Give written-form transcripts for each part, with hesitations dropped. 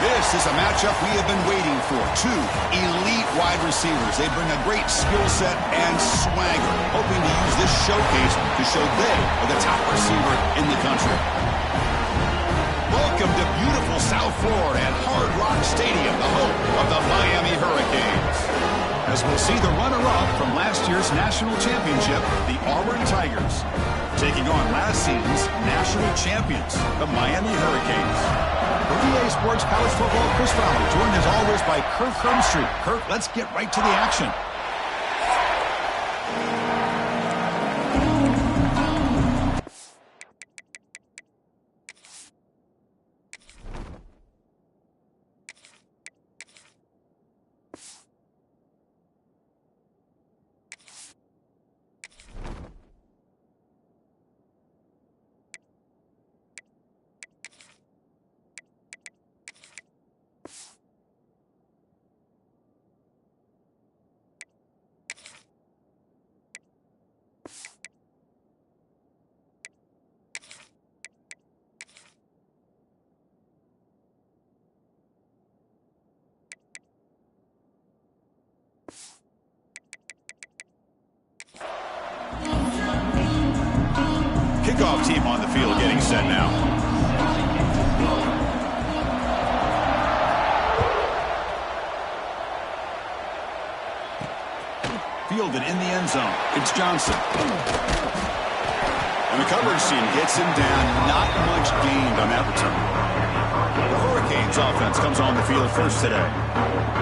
This is a matchup we have been waiting for. Two elite wide receivers. They bring a great skill set and swagger, hoping to use this showcase to show they are the top receiver in the country. Welcome to beautiful South Florida at Hard Rock Stadium, the home of the Miami Hurricanes. As we'll see the runner-up from last year's national championship, the Auburn Tigers, taking on last season's national champions, the Miami Hurricanes. For EA Sports College Football, Chris Fowler, joined as always by Kirk Herbstreit. Kirk, let's get right to the action. Kickoff team on the field getting set now. Fielded in the end zone. It's Johnson. And the coverage team gets him down. Not much gained on that return. The Hurricanes offense comes on the field first today.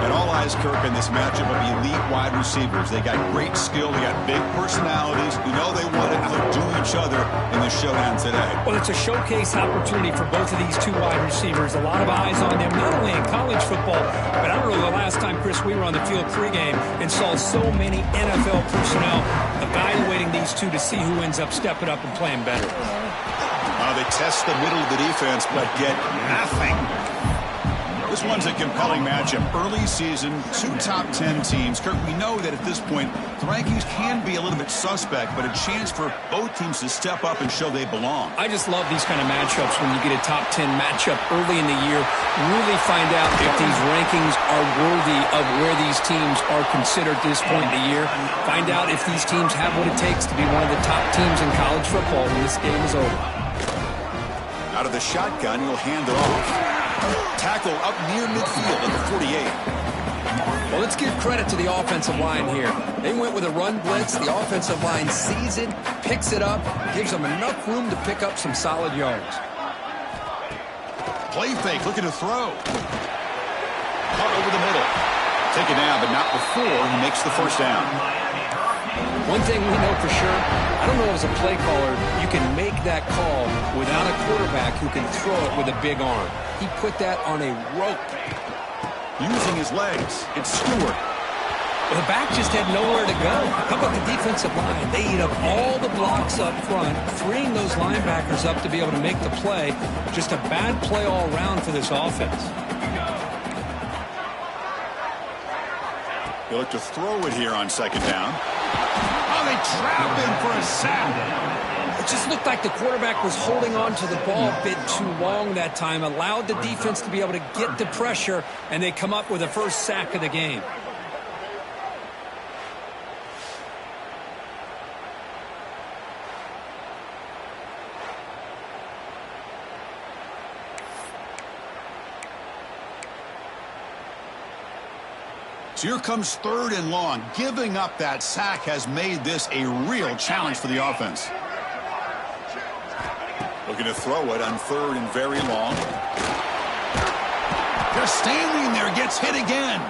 And all eyes, Kirk, in this matchup of elite wide receivers. They got great skill. They got big personalities. You know they want to outdo each other in the showdown today. Well, it's a showcase opportunity for both of these two wide receivers. A lot of eyes on them, not only in college football, but I don't know the last time, Chris, we were on the field pregame and saw so many NFL personnel evaluating these two to see who ends up stepping up and playing better. They test the middle of the defense, but get nothing. This one's a compelling matchup. Early season, two top 10 teams. Kirk, we know that at this point, the rankings can be a little bit suspect, but a chance for both teams to step up and show they belong. I just love these kind of matchups when you get a top 10 matchup early in the year. Really find out if these rankings are worthy of where these teams are considered at this point in the year. Find out if these teams have what it takes to be one of the top teams in college football when this game is over. Out of the shotgun, he'll hand it off. Tackle up near midfield at the 48. Well, let's give credit to the offensive line here. They went with a run blitz. The offensive line sees it, picks it up, gives them enough room to pick up some solid yards. Play fake, looking to throw. Caught over the middle. Taken down, but not before he makes the first down. One thing we know for sure, I don't know as a play caller, you can make that call without a quarterback who can throw it with a big arm. He put that on a rope. Using his legs, it's Stewart. Well, the back just had nowhere to go. How about the defensive line? They eat up all the blocks up front, freeing those linebackers up to be able to make the play. Just a bad play all around for this offense. They look to throw it here on second down. Oh, they trap him for a sack. It just looked like the quarterback was holding on to the ball a bit too long that time, allowed the defense to be able to get the pressure, and they come up with the first sack of the game. So here comes third and long. Giving up that sack has made this a real challenge for the offense. Looking to throw it on third and very long. They're standing there, gets hit again.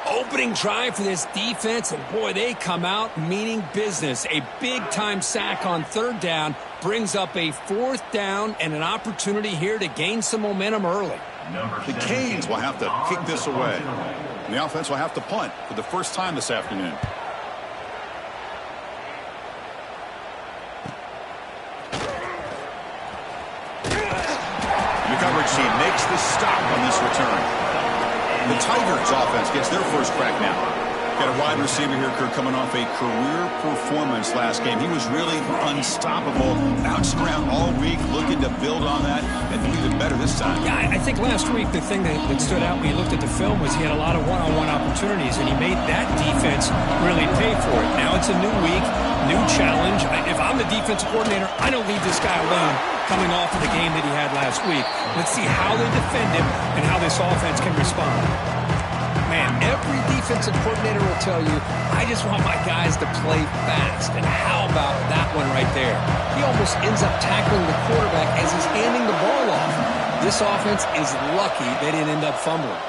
Opening drive for this defense, and boy, they come out meaning business. A big-time sack on third down brings up a fourth down and an opportunity here to gain some momentum early. The Canes will have to kick this away. And the offense will have to punt for the first time this afternoon. The coverage team makes the stop on this return. The Tigers offense gets their first crack now. Got a wide receiver here, Kirk, coming off a career performance last game. He was really unstoppable, bouncing around all week, looking to build on that and do even better this time. Yeah, I think last week the thing that stood out when you looked at the film was he had a lot of one-on-one opportunities, and he made that defense really pay for it. Now it's a new week, new challenge. If I'm the defensive coordinator, I don't leave this guy alone coming off of the game that he had last week. Let's see how they defend him and how this offense can respond. Man, every defensive coordinator will tell you, I just want my guys to play fast. And how about that one right there? He almost ends up tackling the quarterback as he's handing the ball off. This offense is lucky they didn't end up fumbling.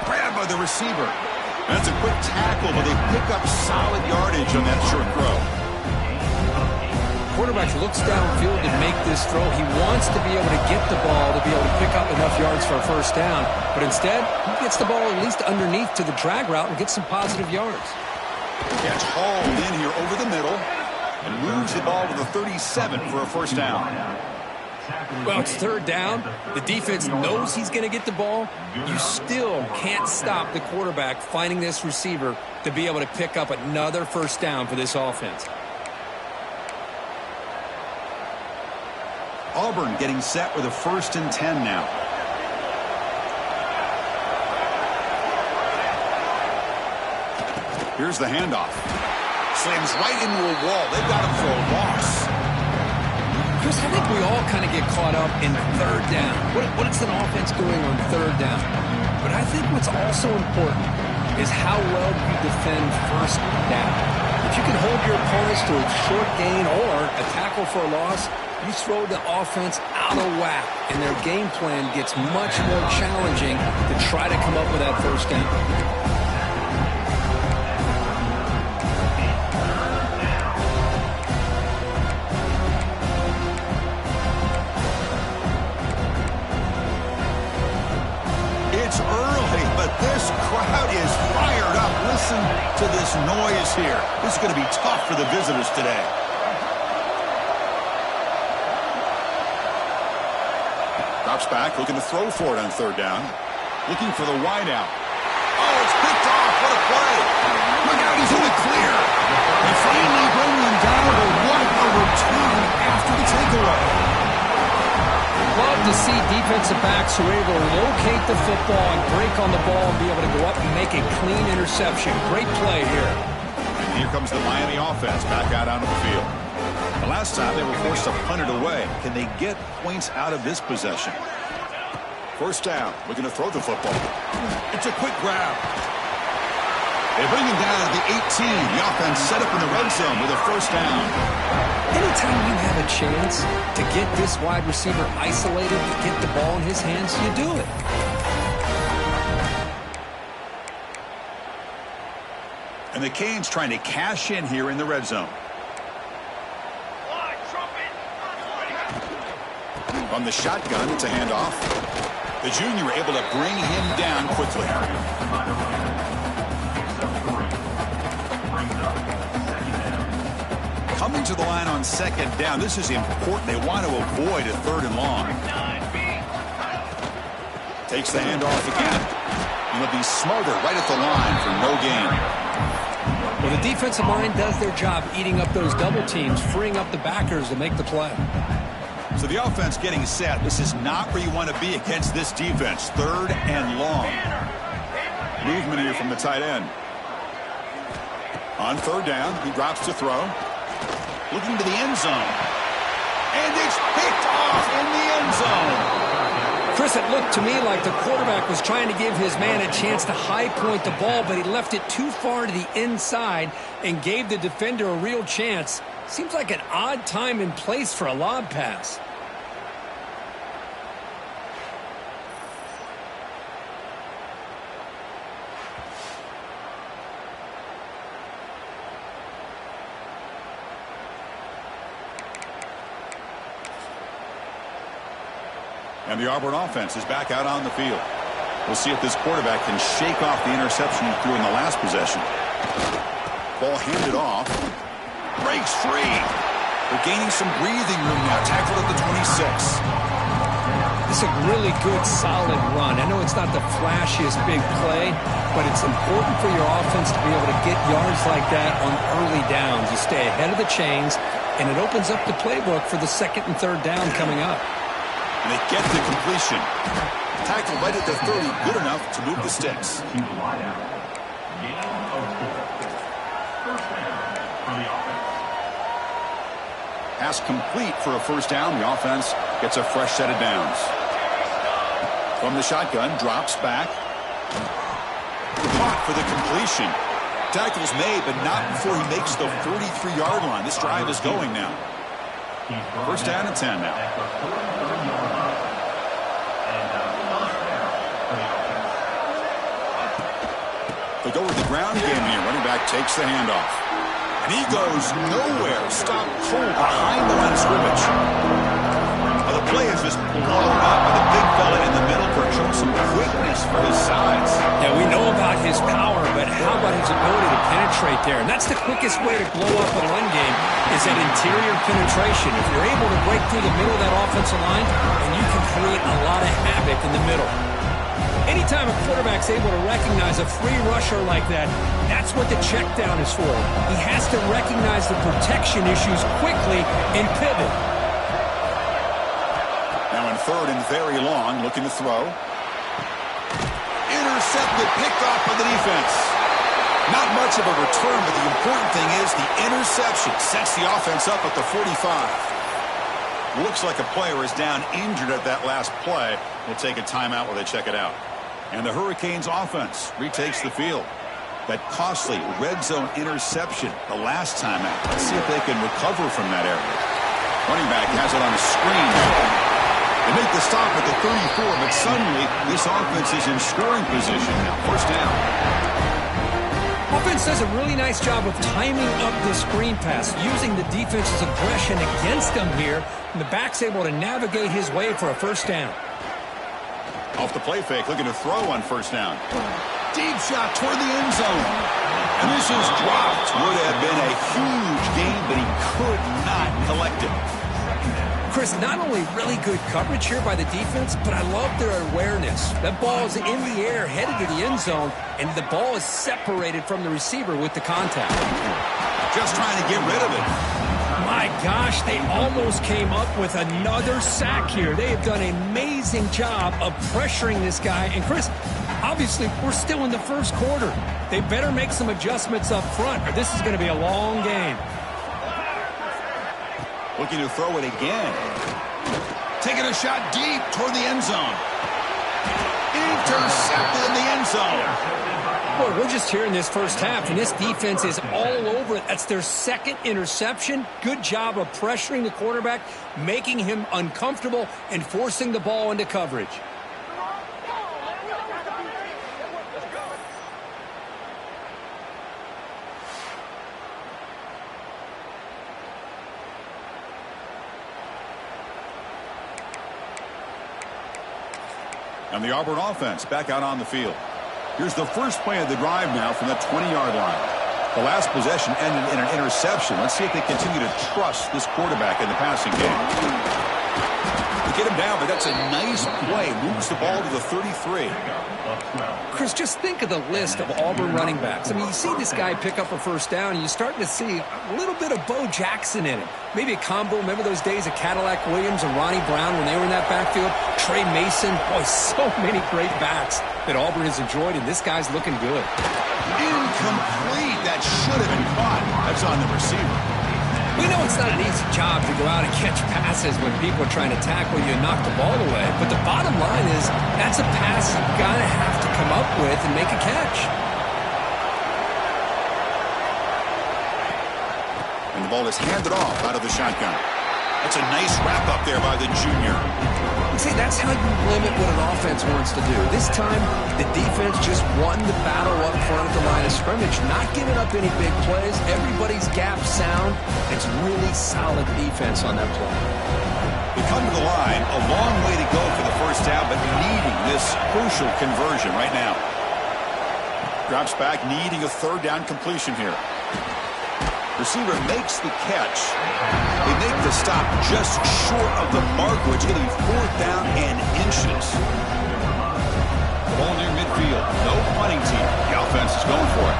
Grabbed by the receiver. That's a quick tackle, but they pick up solid yardage on that short throw. Quarterback looks downfield to make this throw. He wants to be able to get the ball to be able to pick up enough yards for a first down. But instead, he gets the ball at least underneath to the drag route and gets some positive yards. Catch hauled in here over the middle and moves the ball to the 37 for a first down. Well, it's third down. The defense knows he's going to get the ball. You still can't stop the quarterback finding this receiver to be able to pick up another first down for this offense. Auburn getting set with a 1st and 10 now. Here's the handoff. Slams right into a wall. They've got him for a loss. Chris, I think we all kind of get caught up in third down. What is an offense doing on third down? But I think what's also important is how well you defend first down. If you can hold your opponents to a short gain or a tackle for a loss, you throw the offense out of whack, and their game plan gets much more challenging to try to come up with that first down. It's early, but this crowd is fired up. Listen to this noise here. This is going to be tough for the visitors today. Drops back, looking to throw for it on third down. Looking for the wide out. Oh, it's picked off. What a play. Look out, he's in the clear. They finally bring him down to 1 over 2 after the takeaway. Love to see defensive backs who are able to locate the football and break on the ball and be able to go up and make a clean interception. Great play here. And here comes the Miami offense back out onto the field. The last time they were forced to punt it away. Can they get points out of this possession? First down, looking to throw the football. It's a quick grab. They bring him down at the 18. The offense set up in the red zone with a first down. Anytime you have a chance to get this wide receiver isolated, to get the ball in his hands, you do it. And the Canes trying to cash in here in the red zone. From the shotgun, it's a handoff. The junior able to bring him down quickly. Coming to the line on second down. This is important. They want to avoid a third and long. Takes the handoff again. And they'll be smarter right at the line for no gain. Well, the defensive line does their job eating up those double teams, freeing up the backers to make the play. So the offense getting set. This is not where you want to be against this defense. Third and long. Movement here from the tight end. On third down, he drops to throw. Looking to the end zone. And it's picked off in the end zone. Chris, it looked to me like the quarterback was trying to give his man a chance to high point the ball, but he left it too far to the inside and gave the defender a real chance. Seems like an odd time and place for a lob pass. And the Auburn offense is back out on the field. We'll see if this quarterback can shake off the interception he threw in the last possession. Ball handed off. Breaks free. They're gaining some breathing room now. Tackled at the 26. This is a really good, solid run. I know it's not the flashiest big play, but it's important for your offense to be able to get yards like that on early downs. You stay ahead of the chains, and it opens up the playbook for the second and third down coming up. And they get the completion. Tackle right at the 30, good enough to move the sticks. Pass complete for a first down. The offense gets a fresh set of downs. From the shotgun, drops back. Caught for the completion. Tackle's made, but not before he makes the 43-yard line. This drive is going now. First down and 10 now. They go with the ground game here. Running back takes the handoff. And he goes nowhere. Stopped cold behind the line of scrimmage. Well, the play is just blown up by the big fella in the middle for showing some quickness for his size. Yeah, we know about his power, but how about his ability to penetrate there? And that's the quickest way to blow up a run game is that interior penetration. If you're able to break through the middle of that offensive line, and you can create a lot of havoc in the middle. Anytime a quarterback's able to recognize a free rusher like that, that's what the check down is for. He has to recognize the protection issues quickly and pivot. Now in third and very long, looking to throw. Intercepted, picked off by the defense. Not much of a return, but the important thing is the interception sets the offense up at the 45. Looks like a player is down injured at that last play. We'll take a timeout while they check it out. And the Hurricanes offense retakes the field. That costly red zone interception the last time out. Let's see if they can recover from that error. Running back has it on a screen. They make the stop at the 34, but suddenly this offense is in scoring position now. First down. Offense does a really nice job of timing up the screen pass, using the defense's aggression against them here, and the back's able to navigate his way for a first down. Off the play fake, looking to throw on first down. Deep shot toward the end zone. And this is dropped. Would have been a huge gain, but he could not collect it. Chris, not only really good coverage here by the defense, but I love their awareness. That ball is in the air, headed to the end zone, and the ball is separated from the receiver with the contact. Just trying to get rid of it. My gosh, they almost came up with another sack here. They have done an amazing job of pressuring this guy. And Chris, obviously, we're still in the first quarter. They better make some adjustments up front, or this is going to be a long game. Looking to throw it again. Taking a shot deep toward the end zone. Intercepted in the end zone. Boy, we're just here in this first half, and this defense is all over it. That's their second interception. Good job of pressuring the quarterback, making him uncomfortable, and forcing the ball into coverage. And the Auburn offense back out on the field. Here's the first play of the drive now from the 20-yard line. The last possession ended in an interception. Let's see if they continue to trust this quarterback in the passing game. They get him down, but that's a nice play. Moves the ball to the 33. Chris, just think of the list of Auburn running backs. I mean, you see this guy pick up a first down, and you're starting to see a little bit of Bo Jackson in it. Maybe a combo. Remember those days of Cadillac Williams and Ronnie Brown when they were in that backfield? Trey Mason. Boy, so many great backs that Auburn has enjoyed, and this guy's looking good. Incomplete. That should have been caught. That's on the receiver. We know it's not an easy job to go out and catch passes when people are trying to tackle you and knock the ball away. But the bottom line is that's a pass you've got to have to come up with and make a catch. And the ball is handed off out of the shotgun. That's a nice wrap-up there by the junior. See, that's how you limit what an offense wants to do. This time, the defense just won the battle up front at the line of scrimmage, not giving up any big plays. Everybody's gap sound. It's really solid defense on that play. They come to the line, a long way to go for the first down, but needing this crucial conversion right now. Drops back, needing a third down completion here. Receiver makes the catch. They make the stop just short of the marker. It's going to be fourth down and inches. Ball near midfield. No punting team. The offense is going for it.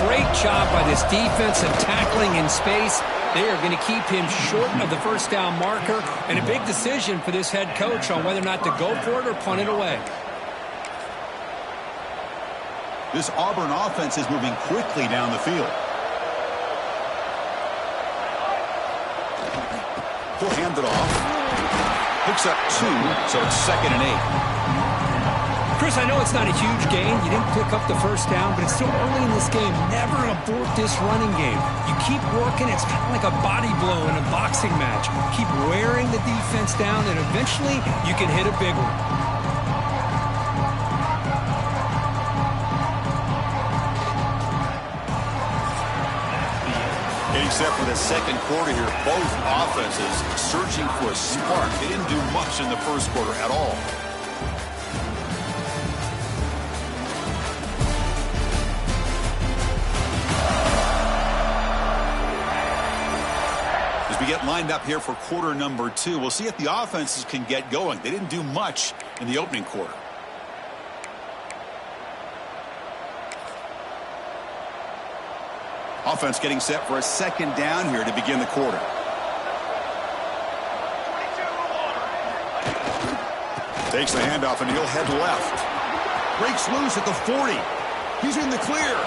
Great job by this defensive tackling in space. They are going to keep him short of the first down marker, and a big decision for this head coach on whether or not to go for it or punt it away. This Auburn offense is moving quickly down the field. He'll hand it off. Picks up 2, so it's 2nd and 8. Chris, I know it's not a huge gain. You didn't pick up the first down, but it's still early in this game. Never abort this running game. You keep working. It's kind of like a body blow in a boxing match. Keep wearing the defense down, and eventually you can hit a big one. Getting set for the second quarter here. Both offenses searching for a spark. They didn't do much in the first quarter at all. As we get lined up here for quarter number 2, we'll see if the offenses can get going. They didn't do much in the opening quarter. Offense getting set for a second down here to begin the quarter. Takes the handoff and he'll head left. Breaks loose at the 40. He's in the clear.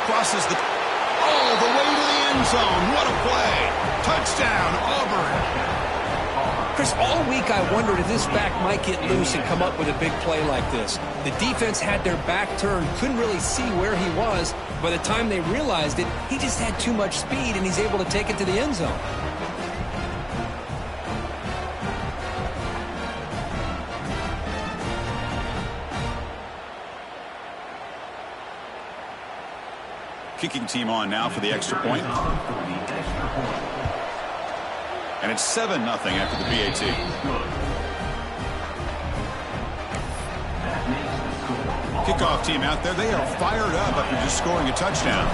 Crosses all the way to the end zone. What a play. Touchdown, Auburn. Chris, all week I wondered if this back might get loose and come up with a big play like this. The defense had their back turned, couldn't really see where he was. By the time they realized it, he just had too much speed, and he's able to take it to the end zone. Kicking team on now for the extra point. And it's 7-0 after the PAT. Kickoff team out there. They are fired up after just scoring a touchdown.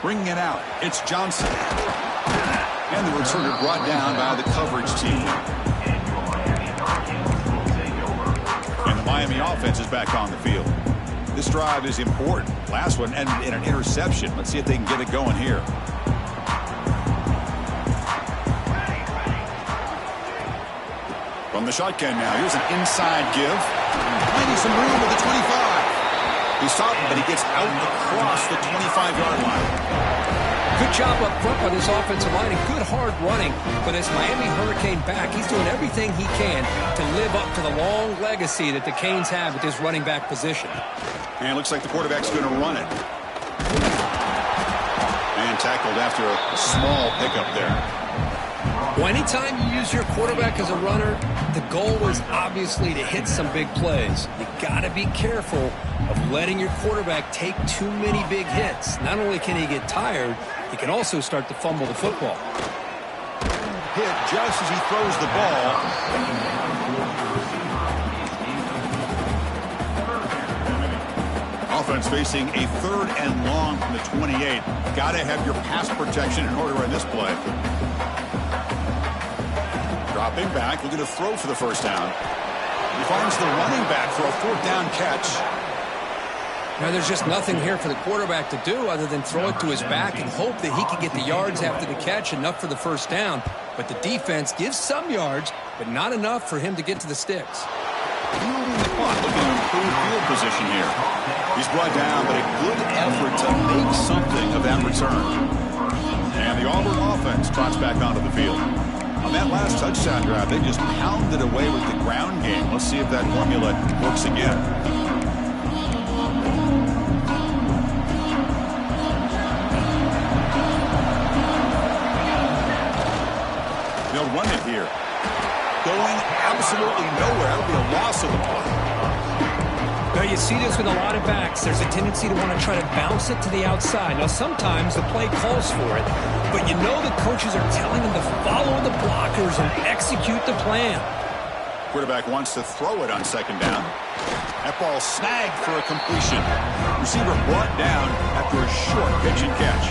Bringing it out. It's Johnson. And the returner brought down by the coverage team. And the Miami offense is back on the field. This drive is important. Last one ended in an interception. Let's see if they can get it going here. From the shotgun now. Here's an inside give. Finding some room at the 25. He's stopped, but he gets out across the 25-yard line. Good job up front by this offensive line and good hard running for this Miami Hurricane back. He's doing everything he can to live up to the long legacy that the Canes have with this running back position. And it looks like the quarterback's going to run it. And tackled after a small pickup there. Well, anytime you use your quarterback as a runner, the goal is obviously to hit some big plays. You got to be careful of letting your quarterback take too many big hits. Not only can he get tired, he can also start to fumble the football. Hit just as he throws the ball. Offense facing a 3rd and long from the 28. Got to have your pass protection in order in this play. Dropping back, looking to throw for the first down. He finds the running back for a 4th down catch. Now, there's just nothing here for the quarterback to do other than throw it to his back and hope that he can get the yards after the catch, enough for the first down. But the defense gives some yards, but not enough for him to get to the sticks. Fielding the clock, looking to improve field position here. He's brought down, but a good effort to make something of that return. And the Auburn offense trots back onto the field. On that last touchdown drive, they just pounded away with the ground game. Let's see if that formula works again. They'll run it here. Going absolutely nowhere. That'll be a loss of the play. Now, you see this with a lot of backs. There's a tendency to want to try to bounce it to the outside. Now, sometimes the play calls for it, but you know the coaches are telling them to follow the blockers and execute the plan. Quarterback wants to throw it on 2nd down. That ball snagged for a completion. Receiver brought down after a short pitch and catch.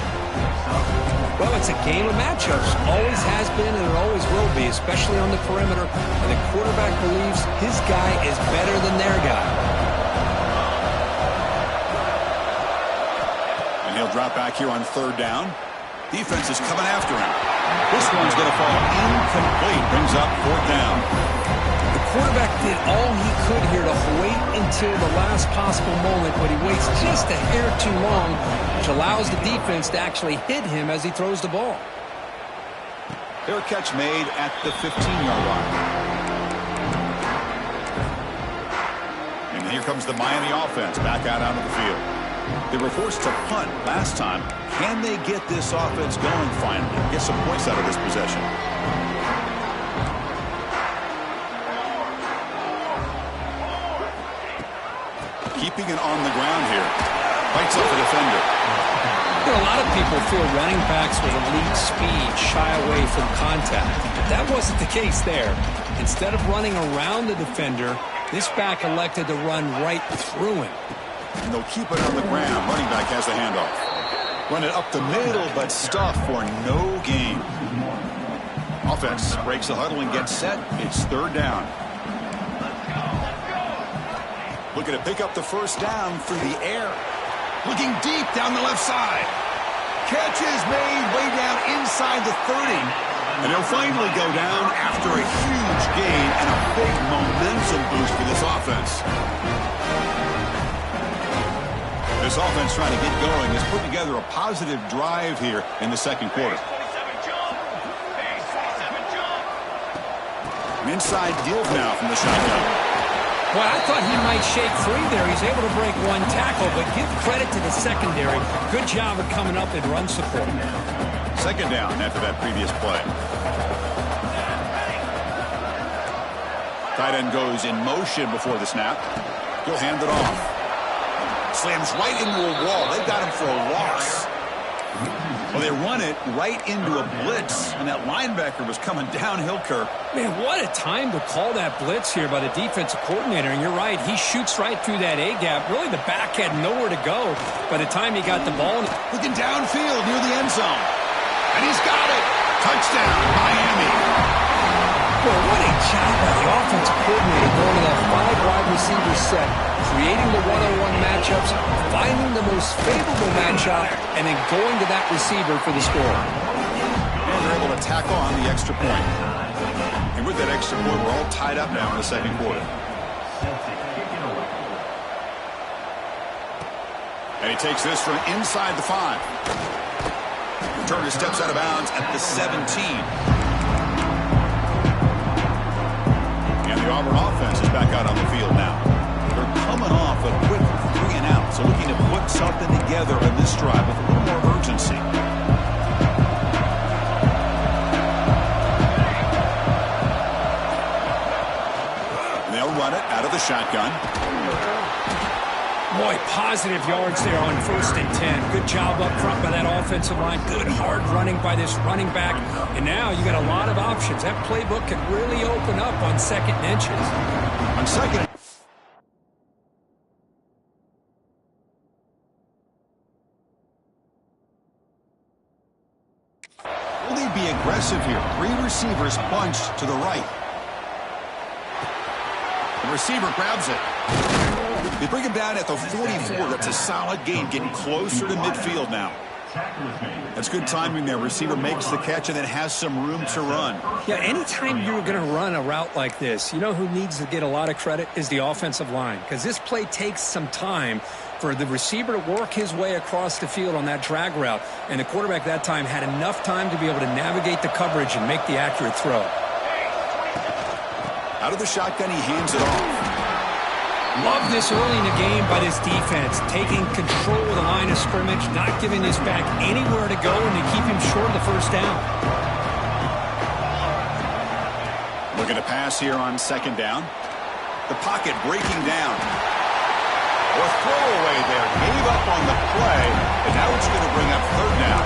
Well, it's a game of matchups. Always has been and it always will be, especially on the perimeter. And the quarterback believes his guy is better than their guy. drop back here on third down. Defense is coming after him. This one's going to fall incomplete. Brings up fourth down. The quarterback did all he could here to wait until the last possible moment, but he waits just a hair too long, which allows the defense to actually hit him as he throws the ball. Fair catch made at the 15-yard line. And here comes the Miami offense back out onto the field. They were forced to punt last time. Can they get this offense going finally? Get some points out of this possession. Keeping it on the ground here. Bites off a defender. A lot of people feel running backs with elite speed shy away from contact. But that wasn't the case there. Instead of running around the defender, this back elected to run right through him. And they'll keep it on the ground. Running back has the handoff. Run it up the middle, but stuff for no gain. Offense breaks the huddle and gets set. It's third down. Looking to pick up the first down through the air. Looking deep down the left side. Catch is made way down inside the 30. And he'll finally go down after a huge gain and a big momentum boost for this offense. This offense trying to get going has put together a positive drive here in the second quarter. An inside deal now from the shotgun. Well, I thought he might shake free there. He's able to break one tackle, but give credit to the secondary. Good job of coming up in run support. Second down after that previous play. Tight end goes in motion before the snap. He'll hand it off. Slams right into a wall. They've got him for a loss. Well, they run it right into a blitz, and that linebacker was coming downhill, Kirk. Man, what a time to call that blitz here by the defensive coordinator. And you're right, he shoots right through that A-gap. Really, the back had nowhere to go by the time he got the ball. Looking downfield near the end zone. And he's got it. Touchdown, Miami. Well, what a job by the offensive coordinator going to that 5 wide receiver set, creating the one-on-one matchups, finding the most favorable matchup, and then going to that receiver for the score. And they're able to tack on the extra point. And with that extra point, we're all tied up now in the second quarter. And he takes this from inside the 5. Returner steps out of bounds at the 17. And the Auburn offense is back out on the field now. They're coming off a quick 3 and out, so looking to put something together in this drive with a little more urgency. And they'll run it out of the shotgun. Boy, positive yards there on 1st and 10. Good job up front by that offensive line. Good hard running by this running back. And now you got a lot of options. That playbook can really open up on 2nd and inches. On second. Will they be aggressive here? 3 receivers bunched to the right. The receiver grabs it. They bring him down at the 44. That's a solid gain, getting closer to midfield now. That's good timing there. Receiver makes the catch and then has some room to run. Yeah, anytime you're going to run a route like this, you know who needs to get a lot of credit is the offensive line. Because this play takes some time for the receiver to work his way across the field on that drag route. And the quarterback that time had enough time to be able to navigate the coverage and make the accurate throw. Out of the shotgun, he hands it off. Love this early in the game by this defense, taking control of the line of scrimmage, not giving this back anywhere to go, and to keep him short of the first down. Looking to pass here on 2nd down. The pocket breaking down. Or throwaway there. Gave up on the play, and now it's going to bring up 3rd down.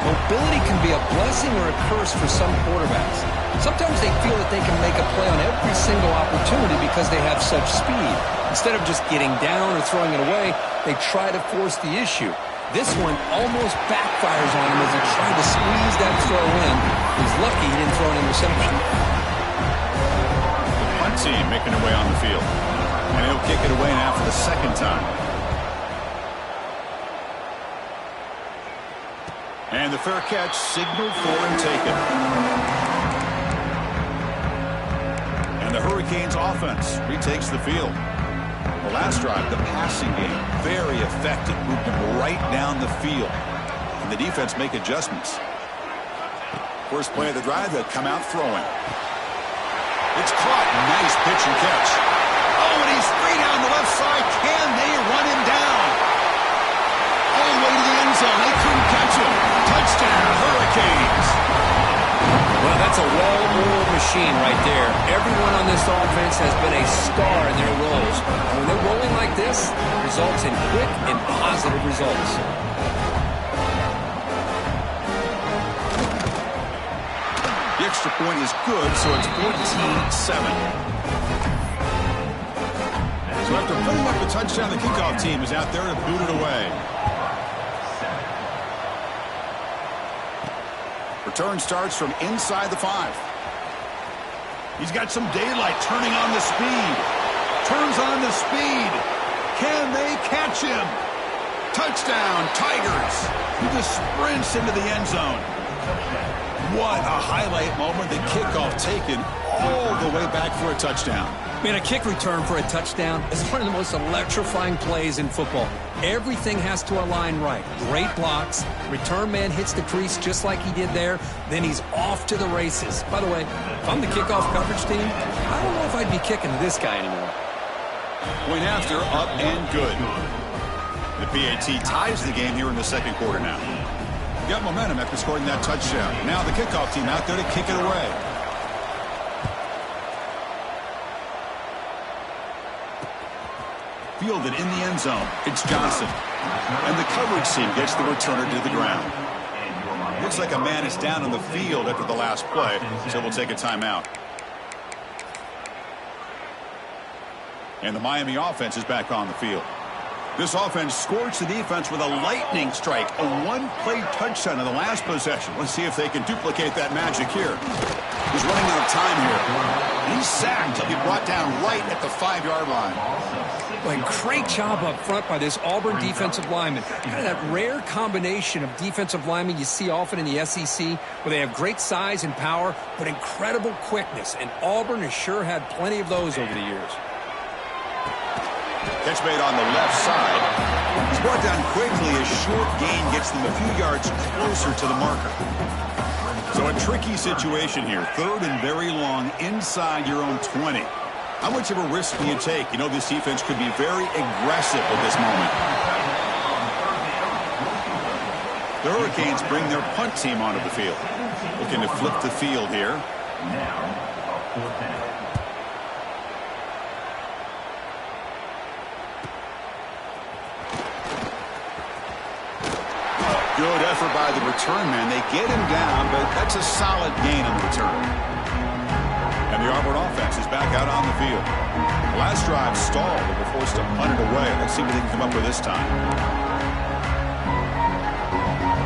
Mobility can be a blessing or a curse for some quarterbacks. Sometimes they feel that they can make a play on every single opportunity because they have such speed. Instead of just getting down or throwing it away, they try to force the issue. This one almost backfires on him as he tried to squeeze that throw in. He's lucky he didn't throw an interception. The punt team making their way on the field. And he'll kick it away now for the 2nd time. And the fair catch signaled for and taken. And the Hurricanes offense retakes the field. The last drive, the passing game, very effective. Moved him right down the field. And the defense make adjustments. First play of the drive, they'll come out throwing. It's caught. Nice pitch and catch. Oh, and he's free down the left side. Can they run him down? All the way to the end zone. They couldn't catch him. Touchdown, Hurricanes. Well, that's a well-oiled machine right there. Everyone on this offense has been a star in their roles. When they're rolling like this, it results in quick and positive results. The extra point is good, so it's 14-7. So after putting up the touchdown, the kickoff team is out there to boot it away. Return starts from inside the 5. He's got some daylight, turning on the speed. Turns on the speed. Can they catch him? Touchdown, Tigers. He just sprints into the end zone. What a highlight moment. The kickoff taken all the way back for a touchdown. Man, a kick return for a touchdown is one of the most electrifying plays in football. Everything has to align right. Great blocks. Return man hits the crease just like he did there. Then he's off to the races. By the way, if I'm the kickoff coverage team, I don't know if I'd be kicking to this guy anymore. Point after, up and good. The PAT ties the game here in the second quarter now. Got momentum after scoring that touchdown. Now the kickoff team out there to kick it away. Fielded in the end zone. It's Johnson. And the coverage team gets the returner to the ground. Looks like a man is down on the field after the last play, so we'll take a timeout. And the Miami offense is back on the field. This offense scorched the defense with a lightning strike, a one-play touchdown in the last possession. Let's see if they can duplicate that magic here. He's running out of time here. And he's sacked. He'll be brought down right at the 5-yard line. Well, great job up front by this Auburn defensive lineman. Kind of that rare combination of defensive linemen you see often in the SEC, where they have great size and power, but incredible quickness. And Auburn has sure had plenty of those over the years. Catch made on the left side. He's brought down quickly. A short gain gets them a few yards closer to the marker. So a tricky situation here. Third and very long inside your own 20. How much of a risk do you take? You know, this defense could be very aggressive at this moment. The Hurricanes bring their punt team onto the field. Looking to flip the field here. Good effort by the return man. They get him down, but that's a solid gain on the return. And the Auburn offense is back out on the field. Last drive stalled, but we're forced to punt it away. Let's see what they can come up with this time.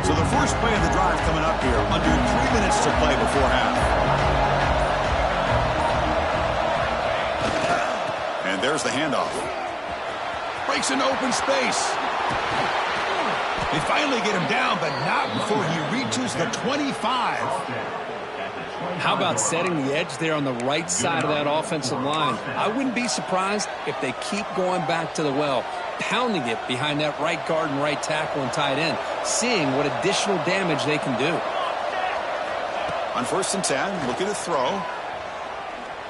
So the first play of the drive coming up here. Under 3 minutes to play before half. And there's the handoff. Breaks into open space. They finally get him down, but not before he reaches the 25. How about setting the edge there on the right side of that offensive line? I wouldn't be surprised if they keep going back to the well, pounding it behind that right guard and right tackle and tight end, seeing what additional damage they can do. On 1st and 10, looking to throw.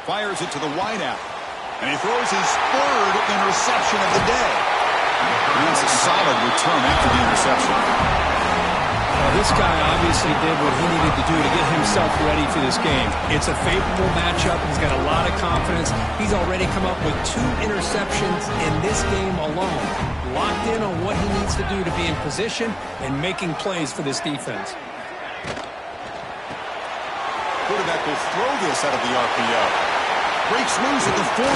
Fires it to the wideout. And he throws his third interception of the day. And that's a solid return after the interception. Well, this guy obviously did what he needed to do to get himself ready for this game. It's a favorable matchup. He's got a lot of confidence. He's already come up with 2 interceptions in this game alone. Locked in on what he needs to do to be in position and making plays for this defense. Quarterback will throw this out of the RPO. Breaks loose at the 40.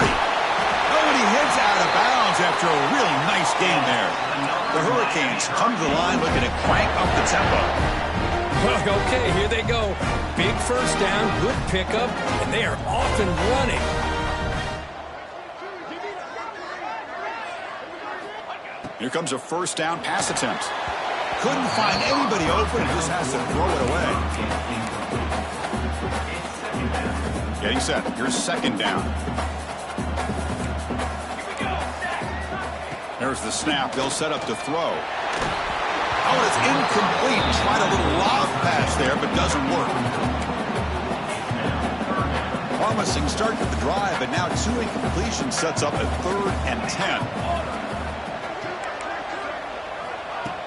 Oh, and he heads out of bounds after a really nice game there. The Hurricanes come to the line looking to crank up the tempo. Well, okay, here they go. Big first down, good pickup, and they are off and running. Here comes a first down pass attempt. couldn't find anybody open and just has to throw it away. Getting set. Here's second down. There's the snap. They'll set up to throw. Oh, it's incomplete. Tried a little lob pass there, but doesn't work. Promising start to the drive, but now 2 incompletions sets up a 3rd and 10.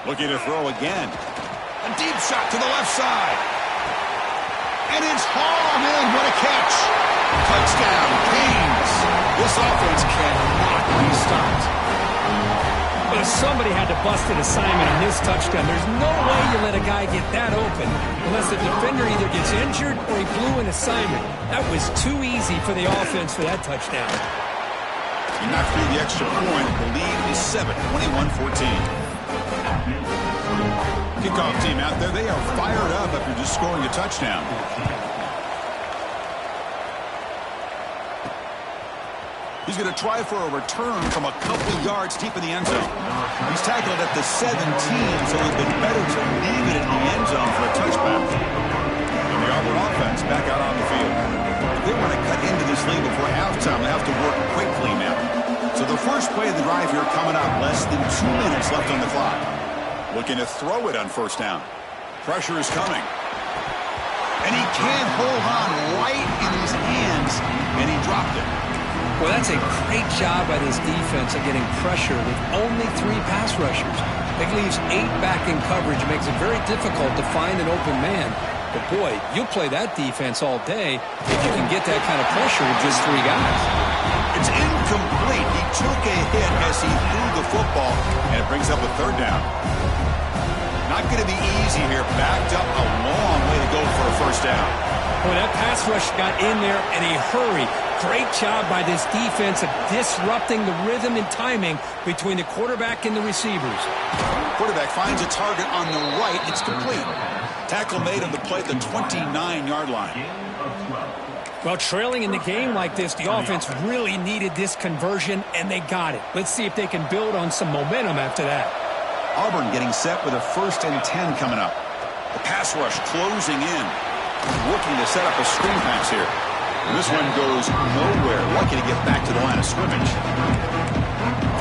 Looking to throw again. A deep shot to the left side. And it's hauled in. What a catch. Touchdown, Canes. This offense cannot be stopped. But somebody had to bust an assignment on this touchdown. There's no way you let a guy get that open unless the defender either gets injured or he blew an assignment. That was too easy for the offense for that touchdown. He knocked through the extra point. The lead is 7, 21-14. Kickoff team out there. They are fired up after just scoring a touchdown. He's going to try for a return from a couple yards deep in the end zone. He's tackled at the 17, so it would have been better to leave it in the end zone for a touchback. And the Auburn offense back out on the field. If they want to cut into this lead before halftime, they have to work quickly now. So the first play of the drive here coming up. Less than 2 minutes left on the clock. Looking to throw it on first down. Pressure is coming. And he can't hold on right in his hands, and he dropped it. Well, that's a great job by this defense of getting pressure with only 3 pass rushers. It leaves 8 back in coverage. It makes it very difficult to find an open man. But, boy, you'll play that defense all day if you can get that kind of pressure with just 3 guys. It's incomplete. He took a hit as he threw the football, and it brings up a 3rd down. Not going to be easy here. Backed up a long way to go for a first down. Boy, that pass rush got in there in a hurry. Great job by this defense of disrupting the rhythm and timing between the quarterback and the receivers. Quarterback finds a target on the right. It's complete. Tackle made on the play at the 29-yard line. Well, trailing in the game like this, the offense really needed this conversion, and they got it. Let's see if they can build on some momentum after that. Auburn getting set with a 1st and 10 coming up. The pass rush closing in. Working to set up a screen pass here. And this one goes nowhere. Lucky to get back to the line of scrimmage.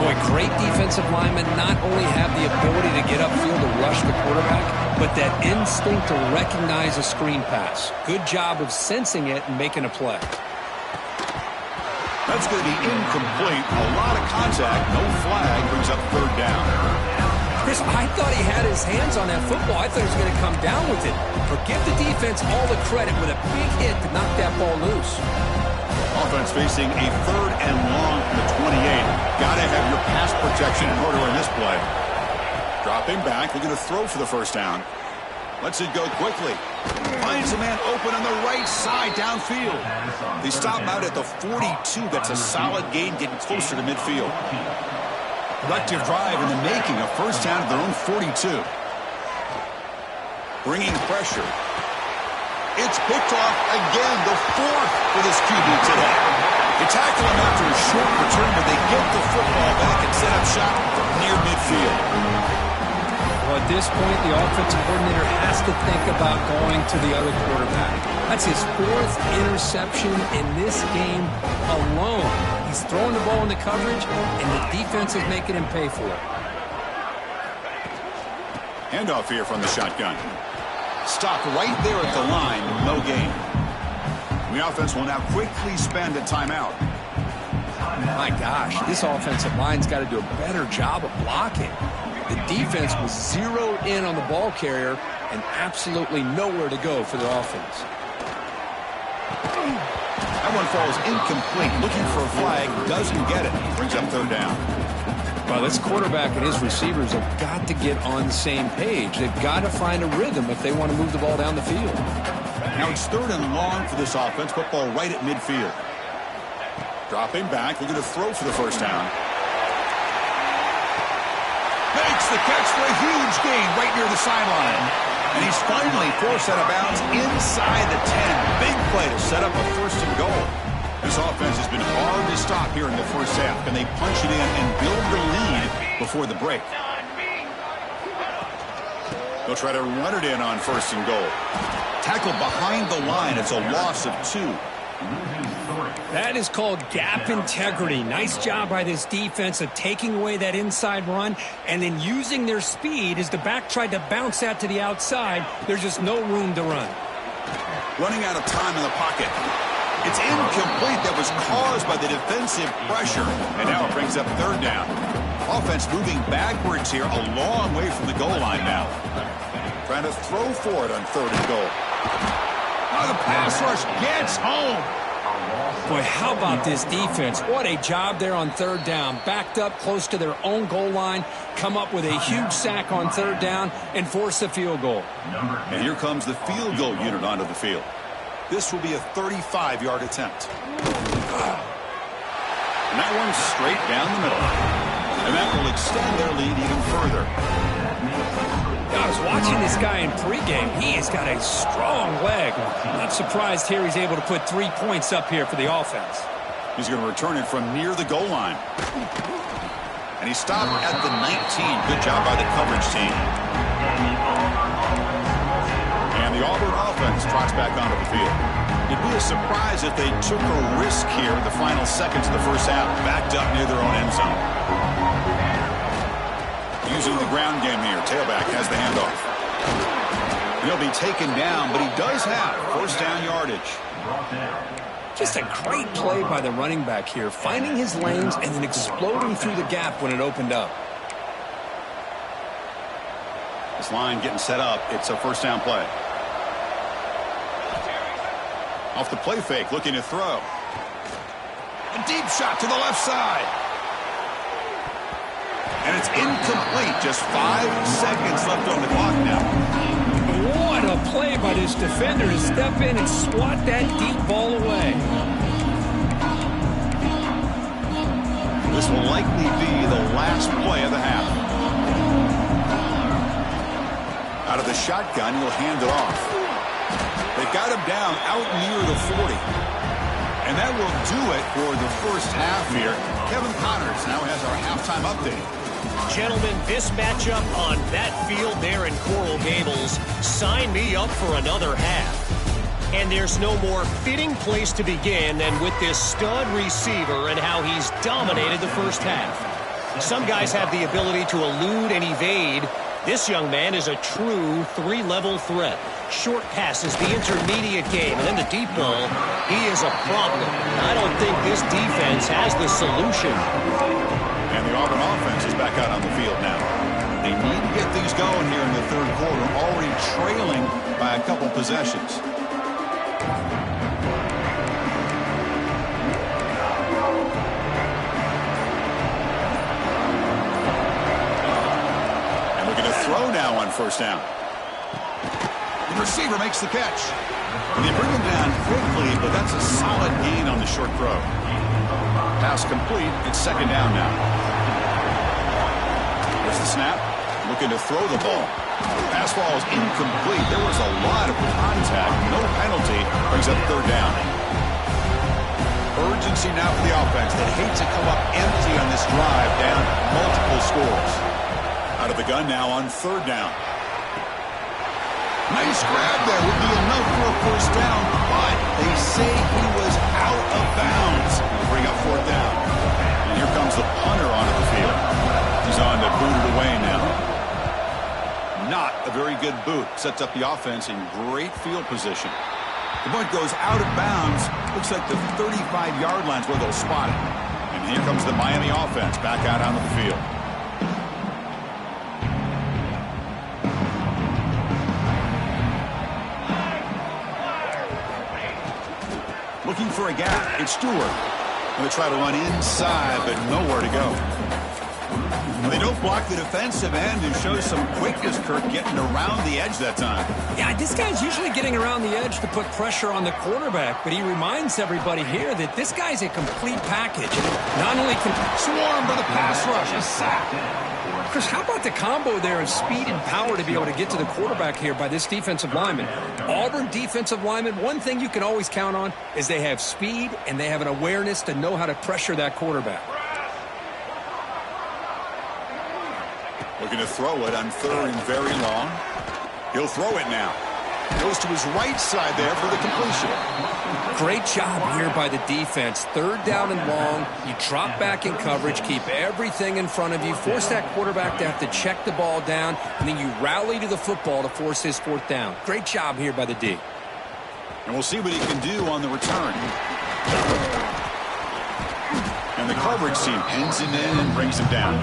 Boy, great defensive linemen not only have the ability to get upfield to rush the quarterback, but that instinct to recognize a screen pass. Good job of sensing it and making a play. That's going to be incomplete. A lot of contact. No flag. Brings up 3rd down. Chris, I thought he had his hands on that football. I thought he was going to come down with it. But give the defense all the credit with a big hit to knock that ball loose. Offense facing a 3rd and long from the 28. Got to have your pass protection in order in this play. Dropping back. They're going to throw for the first down. Lets it go quickly. Finds a man open on the right side downfield. They stop him out at the 42. That's a solid gain, getting closer to midfield. Productive drive in the making, a first down at their own 42. Bringing pressure. It's picked off again, the 4th for this QB today. They tackle him after a short return, but they get the football back and set up shop near midfield. Well, at this point, the offensive coordinator has to think about going to the other quarterback. That's his 4th interception in this game alone. He's throwing the ball in the coverage, and the defense is making him pay for it. Handoff here from the shotgun. Stopped right there at the line, no gain. The offense will now quickly spend a timeout. My gosh, this offensive line's got to do a better job of blocking. The defense was zeroed in on the ball carrier and absolutely nowhere to go for the offense. That one falls incomplete. Looking for a flag, doesn't get it. Brings up 3rd down. Well, this quarterback and his receivers have got to get on the same page. They've got to find a rhythm if they want to move the ball down the field. Now it's 3rd and long for this offense. Football right at midfield. Dropping back. Looking to throw for the first down. Makes the catch for a huge gain right near the sideline. And he's finally forced out of bounds inside the 10. Big play to set up a 1st and goal. This offense has been hard to stop here in the first half. Can they punch it in and build the lead before the break? They'll try to run it in on 1st and goal. Tackled behind the line. It's a loss of 2. That is called gap integrity. Nice job by this defense of taking away that inside run and then using their speed as the back tried to bounce that to the outside. There's just no room to run. Running out of time in the pocket. It's incomplete. That was caused by the defensive pressure. And now it brings up 3rd down. Offense moving backwards here, a long way from the goal line now. Trying to throw for it on 3rd and goal. Oh, the pass rush gets home. Boy, how about this defense? What a job there on 3rd down. Backed up close to their own goal line, come up with a huge sack on 3rd down, and force a field goal. And here comes the field goal unit onto the field. This will be a 35-yard attempt. And that one's straight down the middle. And that will extend their lead even further. I was watching this guy in pregame. He has got a strong leg. Not surprised here he's able to put 3 points up here for the offense. He's going to return it from near the goal line. And he stopped at the 19. Good job by the coverage team. And the Auburn offense trots back onto the field. It'd be a surprise if they took a risk here in the final seconds of the first half, backed up near their own end zone. Using the ground game here. Tailback has the handoff. He'll be taken down, but he does have 1st down yardage. Just a great play by the running back here, finding his lanes and then exploding through the gap when it opened up. This line getting set up. It's a 1st down play. Off the play fake, looking to throw. A deep shot to the left side. And it's incomplete. Just 5 seconds left on the clock now. What a play by this defender to step in and swat that deep ball away. This will likely be the last play of the half. Out of the shotgun, he'll hand it off. They've got him down out near the 40. And that will do it for the first half here. Kevin Connors now has our halftime update. Gentlemen, this matchup on that field there in Coral Gables, sign me up for another half. And there's no more fitting place to begin than with this stud receiver and how he's dominated the first half. Some guys have the ability to elude and evade. This young man is a true 3-level threat. Short passes, the intermediate game, and then the deep ball. He is a problem. I don't think this defense has the solution. And the Auburn offense is back out on the field now. They need to get things going here in the 3rd quarter, already trailing by a couple possessions. And looking to throw now on 1st down. The receiver makes the catch. And they bring him down quickly, but that's a solid gain on the short throw. Pass complete. It's 2nd down now. There's the snap. Looking to throw the ball. Pass ball is incomplete. There was a lot of contact. No penalty. Brings up 3rd down. Urgency now for the offense. They hate to come up empty on this drive, down multiple scores. Out of the gun now on 3rd down. Nice grab there. Would be enough for a 1st down, but they say he was out of bounds. Bring up 4th down. And here comes the punter onto the field. He's on to boot it away now. Not a very good boot. Sets up the offense in great field position. The punt goes out of bounds. Looks like the 35-yard line's where they'll spot it. And here comes the Miami offense back out onto the field. Looking for a gap. It's Stewart. Going to try to run inside, but nowhere to go. They don't block the defensive end and show some quickness, Kirk, getting around the edge that time. Yeah, this guy's usually getting around the edge to put pressure on the quarterback, but he reminds everybody here that this guy's a complete package. Not only can Swarmed by the pass rush, a sack. Chris, how about the combo there of speed and power to be able to get to the quarterback here by this defensive lineman? Auburn defensive lineman, one thing you can always count on is they have speed and they have an awareness to know how to pressure that quarterback. Looking to throw it on 3rd and very long. He'll throw it now. Goes to his right side there for the completion. Great job here by the defense. Third down and long. You drop back in coverage, keep everything in front of you, force that quarterback to have to check the ball down, and then you rally to the football to force his fourth down. Great job here by the D. And we'll see what he can do on the return. And the coverage team pins him in and brings him down.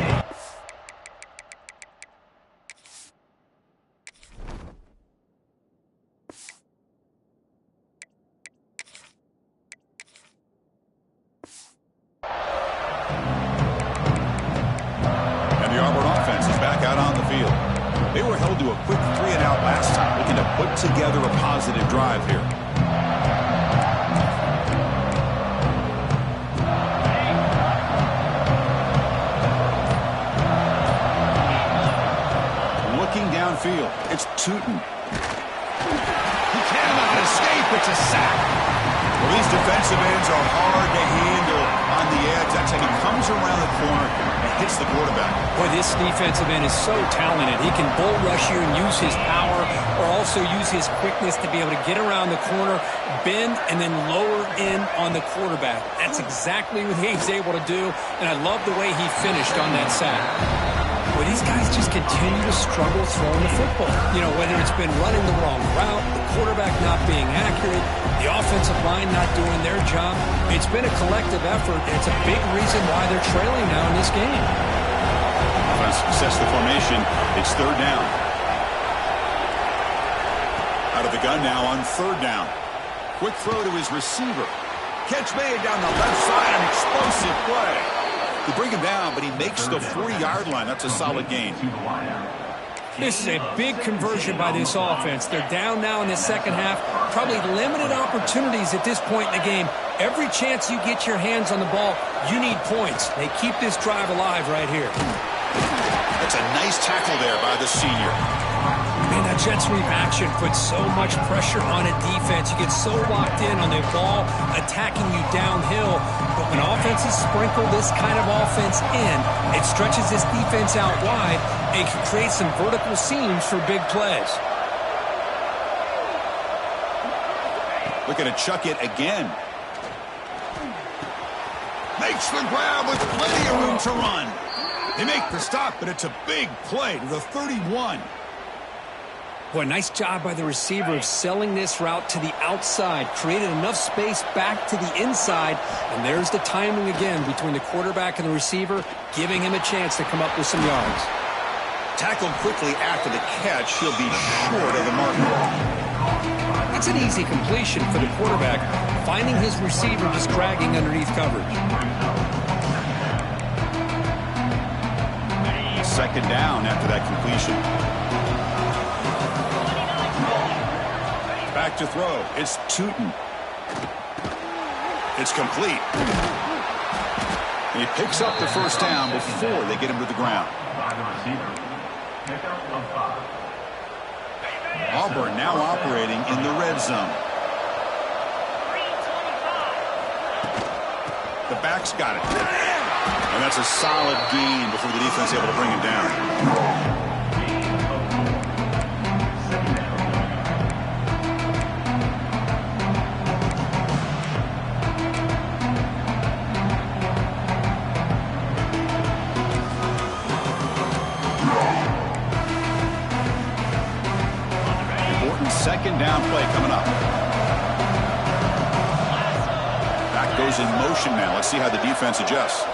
And the Auburn offense is back out on the field. They were held to a quick 3-and-out last time, looking to put together a positive drive here. Looking downfield, it's Tootin. He cannot escape. It's a sack. Well, these defensive ends are hard to handle on the edge. That's how he comes around the corner and hits the quarterback. Boy, this defensive end is so talented. He can bull rush you and use his power, or also use his quickness to be able to get around the corner, bend, and then lower in on the quarterback. That's exactly what he's able to do, and I love the way he finished on that sack. Well, these guys just continue to struggle throwing the football. You know, whether it's been running the wrong route, the quarterback not being accurate, the offensive line not doing their job. It's been a collective effort, and it's a big reason why they're trailing now in this game. Offense success the formation. It's third down. Out of the gun now on third down. Quick throw to his receiver. Catch made down the left side. An explosive play. They bring him down, but he makes the 40-yard line. That's a solid gain. This is a big conversion by this offense. They're down now in the second half. Probably limited opportunities at this point in the game. Every chance you get your hands on the ball, you need points. They keep this drive alive right here. That's a nice tackle there by the senior. Man, that jet sweep action puts so much pressure on a defense. You get so locked in on the ball attacking you downhill. But when offenses sprinkle this kind of offense in, it stretches this defense out wide and can create some vertical seams for big plays. Looking to chuck it again. Makes the grab with plenty of room to run. They make the stop, but it's a big play to the 31. Boy, nice job by the receiver of selling this route to the outside. Created enough space back to the inside. And there's the timing again between the quarterback and the receiver, giving him a chance to come up with some yards. Tackled quickly after the catch. He'll be short of the marker. That's an easy completion for the quarterback, finding his receiver just dragging underneath coverage. Second down after that completion. Back to throw. It's Tootin. It's complete. And he picks up the first down before they get him to the ground. Auburn now operating in the red zone. The back's got it. And that's a solid gain before the defense is able to bring him down. Second down play coming up. Back goes in motion now. Let's see how the defense adjusts.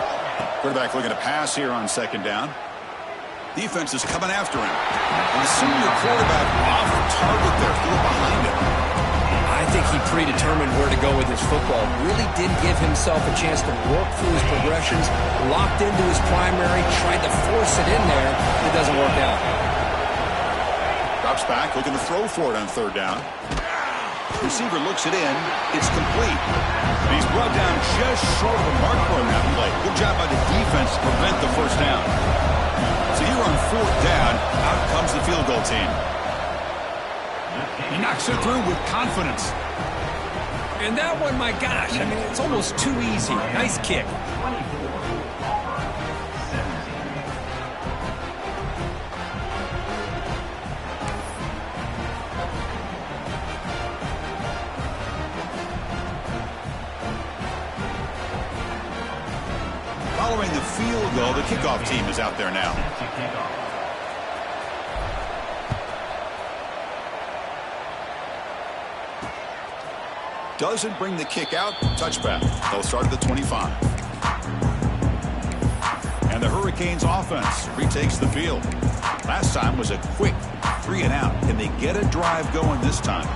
Quarterback looking to pass here on second down. Defense is coming after him. And the senior quarterback off target there. Threw behind him. I think he predetermined where to go with his football. Really did give himself a chance to work through his progressions. Locked into his primary. Tried to force it in there. It doesn't work out. Drops back, looking to throw for it on third down. Receiver looks it in. It's complete. And he's brought down just short of the marker on that play. Good job by the defense to prevent the first down. So here on fourth down, out comes the field goal team. He knocks it through with confidence. And that one, my gosh, I mean, it's almost too easy. Nice kick. scoring the field goal. The kickoff team is out there now. Doesn't bring the kick out. Touchback. They'll start at the 25. And the Hurricanes offense retakes the field. Last time was a quick 3-and-out. Can they get a drive going this time?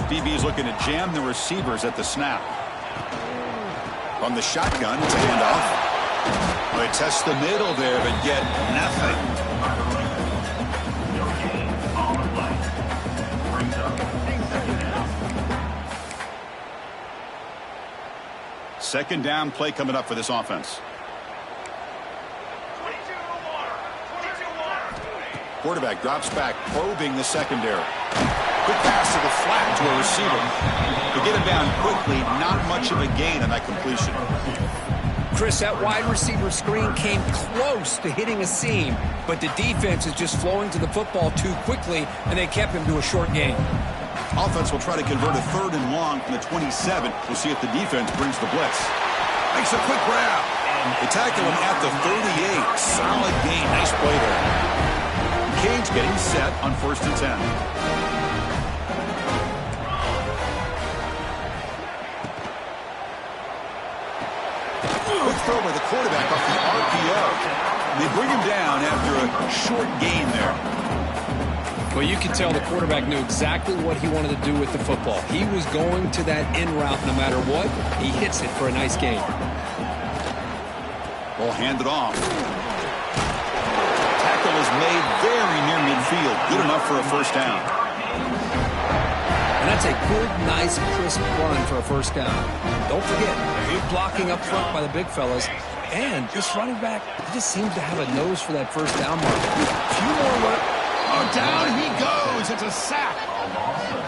DB's looking to jam the receivers at the snap. From the shotgun, it's a handoff. They test the middle there, but get nothing. Second down play coming up for this offense. Quarterback drops back, probing the secondary. Quick pass to the flat to a receiver. To get him down quickly, not much of a gain on that completion. Chris, that wide receiver screen came close to hitting a seam, but the defense is just flowing to the football too quickly, and they kept him to a short gain. Offense will try to convert a 3rd and long from the 27. We'll see if the defense brings the blitz. Makes a quick grab. They tackle him at the 38. Solid gain. Nice play there. Canes getting set on 1st and 10. Quick throw by the quarterback off the RPO. They bring him down after a short gain there. Well, you can tell the quarterback knew exactly what he wanted to do with the football. He was going to that in route no matter what. He hits it for a nice gain. Ball handed off. Tackle is made very near midfield. Good enough for a first down. And that's a good, nice, crisp run for a first down. Don't forget, good blocking up front by the big fellas. And this running back, he just seems to have a nose for that first down mark. A few more Oh, down he goes. It's a sack.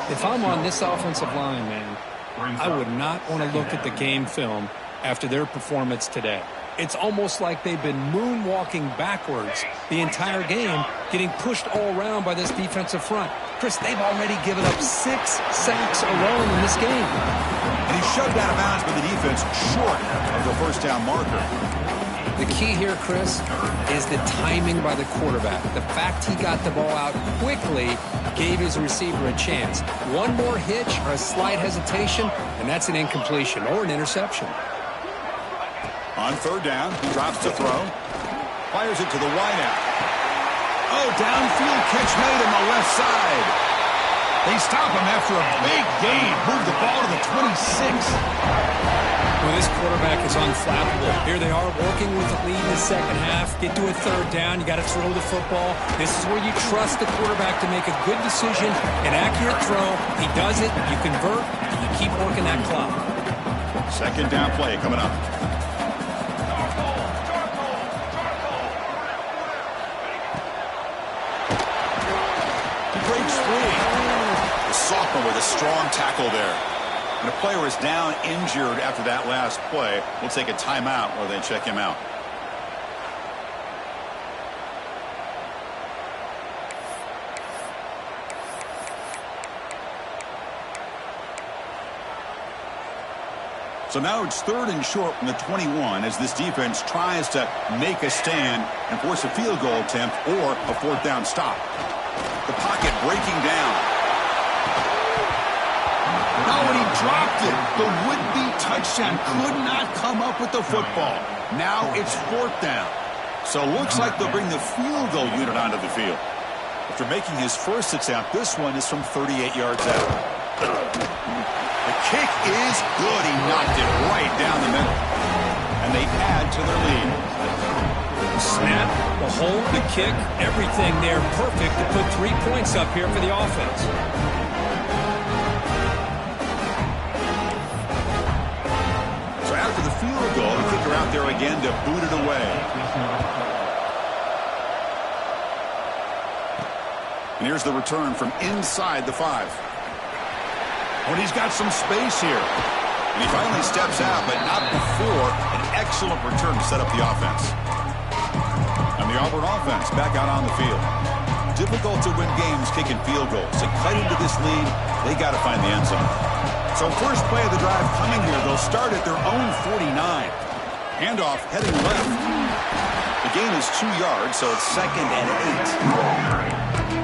If I'm on this offensive line, man, I would not want to look at the game film after their performance today. It's almost like they've been moonwalking backwards the entire game, getting pushed all around by this defensive front. Chris, they've already given up 6 sacks alone in this game. And he's shoved out of bounds by the defense short of the first down marker. The key here, Chris, is the timing by the quarterback. The fact he got the ball out quickly gave his receiver a chance. One more hitch or a slight hesitation, and that's an incompletion or an interception. On 3rd down, he drops to throw. Fires it to the wideout. Oh, downfield catch made on the left side. They stop him after a big gain. Move the ball to the 26. Well, this quarterback is unflappable. Here they are working with the lead in the second half. Get to a 3rd down. You got to throw the football. This is where you trust the quarterback to make a good decision, an accurate throw. He does it, you convert, and you keep working that clock. Second down play coming up. He breaks free. The sophomore with a strong tackle there. And the player is down injured after that last play. We'll take a timeout while they check him out. So now it's 3rd and short from the 21 as this defense tries to make a stand and force a field goal attempt or a 4th down stop. The pocket breaking down. No, and he dropped it. The would-be touchdown could not come up with the football. Now it's 4th down. So looks like they'll bring the field goal unit onto the field. After making his first attempt, this one is from 38 yards out. The kick is good. He knocked it right down the middle. And they add to their lead. Snap, the hold, the kick, everything there perfect to put 3 points up here for the offense. After the field goal, the kicker out there again to boot it away. And here's the return from inside the 5. When he's got some space here. And he finally steps out, but not before an excellent return to set up the offense. And the Auburn offense back out on the field. Difficult to win games kicking field goals. To cut into this lead, they got to find the end zone. So first play of the drive coming here. They'll start at their own 49. Handoff heading left. The gain is 2 yards, so it's 2nd and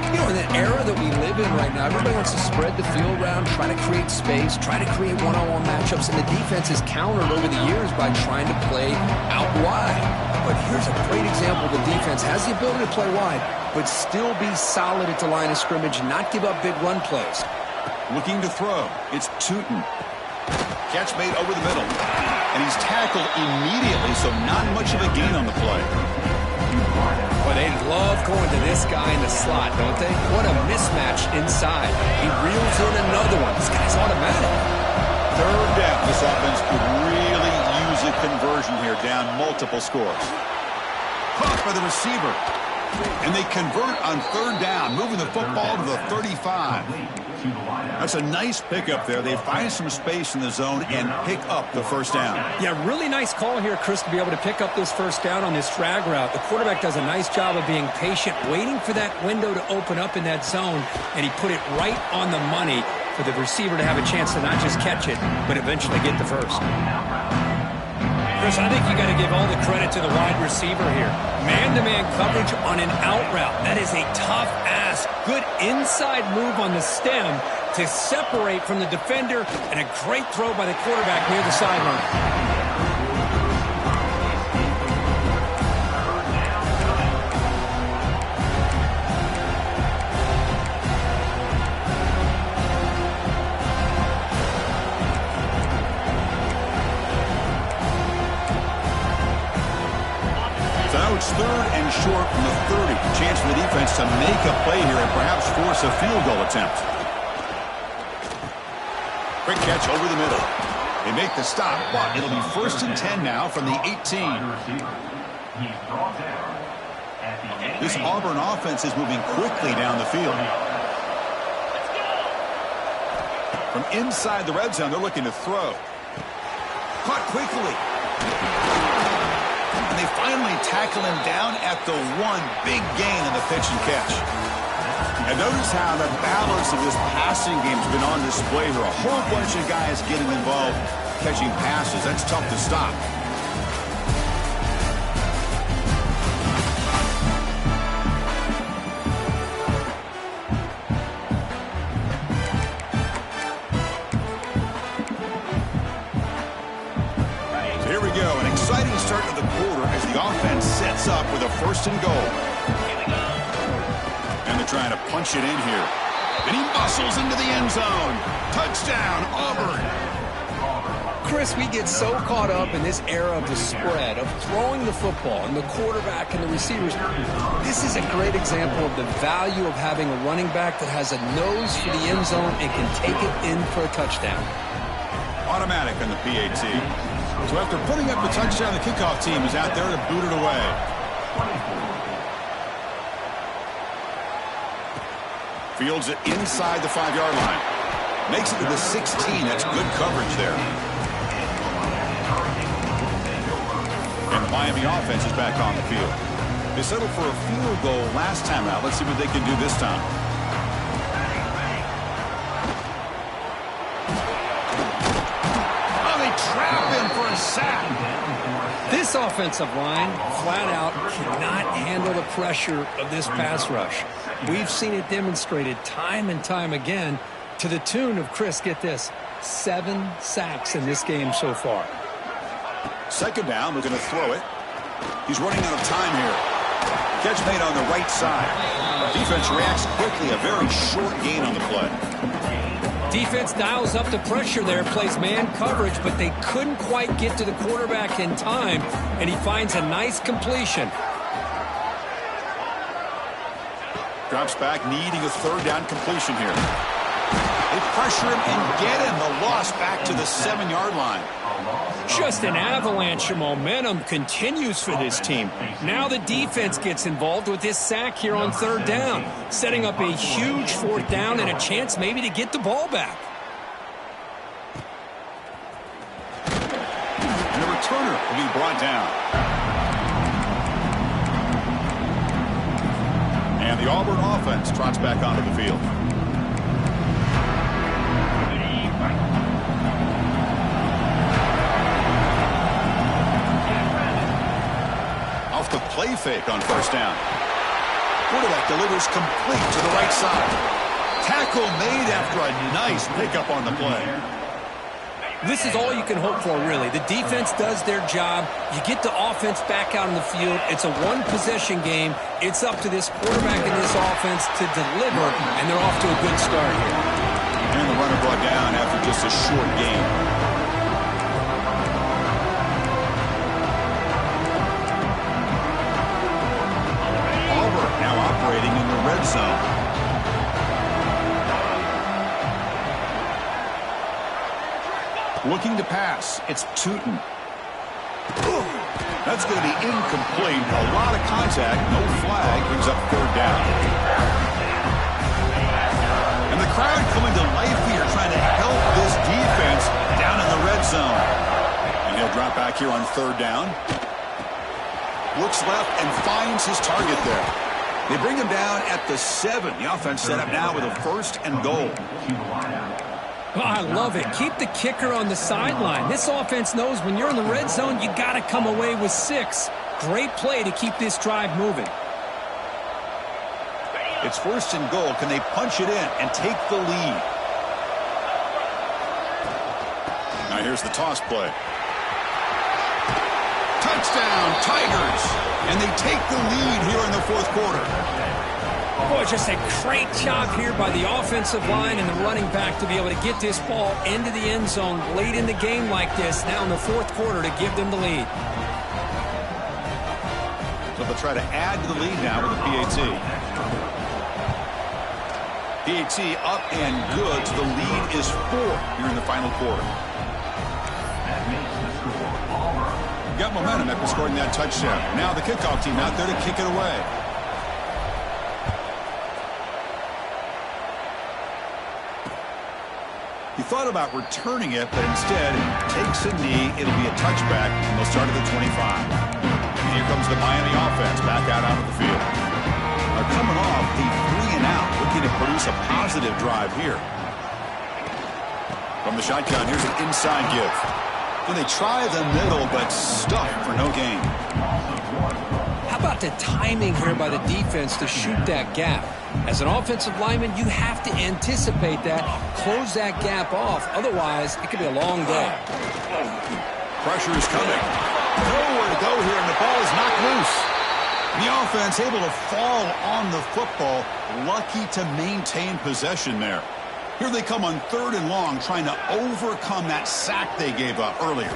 8. You know, in the era that we live in right now, everybody wants to spread the field around, try to create space, try to create one-on-one matchups, and the defense has countered over the years by trying to play out wide. But here's a great example. The defense has the ability to play wide, but still be solid at the line of scrimmage, not give up big run plays. Looking to throw. It's Tootin. Catch made over the middle. And he's tackled immediately, so not much of a gain on the play. Well, they love going to this guy in the slot, don't they? What a mismatch inside. He reels in another one. This guy's automatic. 3rd down. This offense could really use a conversion here, down multiple scores. Caught by the receiver. And they convert on 3rd down, moving the football to the 35. That's a nice pickup there. They find some space in the zone and pick up the 1st down. Yeah, really nice call here, Chris, to be able to pick up this 1st down on this drag route. The quarterback does a nice job of being patient, waiting for that window to open up in that zone, and he put it right on the money for the receiver to have a chance to not just catch it, but eventually get the 1st. Chris, I think you got to give all the credit to the wide receiver here. Man-to-man coverage on an out route. That is a tough ask. Good inside move on the stem to separate from the defender, and a great throw by the quarterback near the sideline. It's 3rd and short from the 30. Chance for the defense to make a play here and perhaps force a field goal attempt. Quick catch over the middle. They make the stop, but it'll be 1st and 10 now from the 18. This Auburn offense is moving quickly down the field. From inside the red zone, they're looking to throw. Caught quickly. And they finally tackle him down at the 1. Big gain on the pitch and catch. And notice how the balance of this passing game has been on display here. A whole bunch of guys getting involved catching passes. That's tough to stop. So here we go. An exciting start to the quarter as the offense sets up with a 1st and goal. And they're trying to punch it in here. And he muscles into the end zone. Touchdown, Auburn. Chris, we get so caught up in this era of the spread, of throwing the football, and the quarterback and the receivers. This is a great example of the value of having a running back that has a nose for the end zone and can take it in for a touchdown. Automatic on the PAT. So after putting up the touchdown, the kickoff team is out there to boot it away. Fields it inside the 5-yard line. Makes it to the 16. That's good coverage there. And the Miami offense is back on the field. They settled for a field goal last time out. Let's see what they can do this time. Oh, they trap him for a sack. This offensive line, flat out, cannot handle the pressure of this pass rush. We've seen it demonstrated time and time again to the tune of, Chris, get this, 7 sacks in this game so far. 2nd down, they're going to throw it. He's running out of time here. Catch made on the right side. Defense reacts quickly, a very short gain on the play. Defense dials up the pressure there, plays man coverage, but they couldn't quite get to the quarterback in time, and he finds a nice completion. Drops back, needing a 3rd down completion here. They pressure him and get him. The loss back to the 7-yard line. Just an avalanche of momentum continues for this team. Now the defense gets involved with this sack here on 3rd down, setting up a huge 4th down and a chance maybe to get the ball back. And the returner will be brought down. And the Auburn offense trots back onto the field. fake on first down. Quarterback delivers complete to the right side. Tackle made after a nice pickup on the play. This is all you can hope for, really. The defense does their job. You get the offense back out on the field. It's a one-possession game. It's up to this quarterback and this offense to deliver, and they're off to a good start here. And the runner brought down after just a short game. Auburn now operating in the red zone. Looking to pass. It's Tootin. That's going to be incomplete. A lot of contact. No flag. Brings up third down. And the crowd coming to life here, trying to help this defense down in the red zone. And he'll drop back here on third down. Looks left and finds his target there. They bring him down at the 7. The offense set up now with a first and goal. Oh, I love it. Keep the kicker on the sideline. This offense knows when you're in the red zone, you got to come away with 6. Great play to keep this drive moving. It's first and goal. Can they punch it in and take the lead? Now here's the toss play. Touchdown, Tigers. And they take the lead here in the fourth quarter. Boy, just a great job here by the offensive line and the running back to be able to get this ball into the end zone late in the game like this, now in the fourth quarter, to give them the lead. So they'll try to add to the lead now with a PAT. PAT up and good, so the lead is 4 here in the final quarter. Got momentum after scoring that touchdown. Now the kickoff team out there to kick it away. He thought about returning it, but instead takes a knee. It'll be a touchback, and they'll start at the 25. And here comes the Miami offense back out onto the field. They're coming off a 3-and-out, looking to produce a positive drive here. From the shotgun, here's an inside give. Then they try the middle, but stuffed for no gain. How about the timing here by the defense to shoot that gap? As an offensive lineman, you have to anticipate that, close that gap off. Otherwise, it could be a long day. Pressure is coming. Nowhere to go here, and the ball is knocked loose. The offense able to fall on the football. Lucky to maintain possession there. Here they come on third and long, trying to overcome that sack they gave up earlier.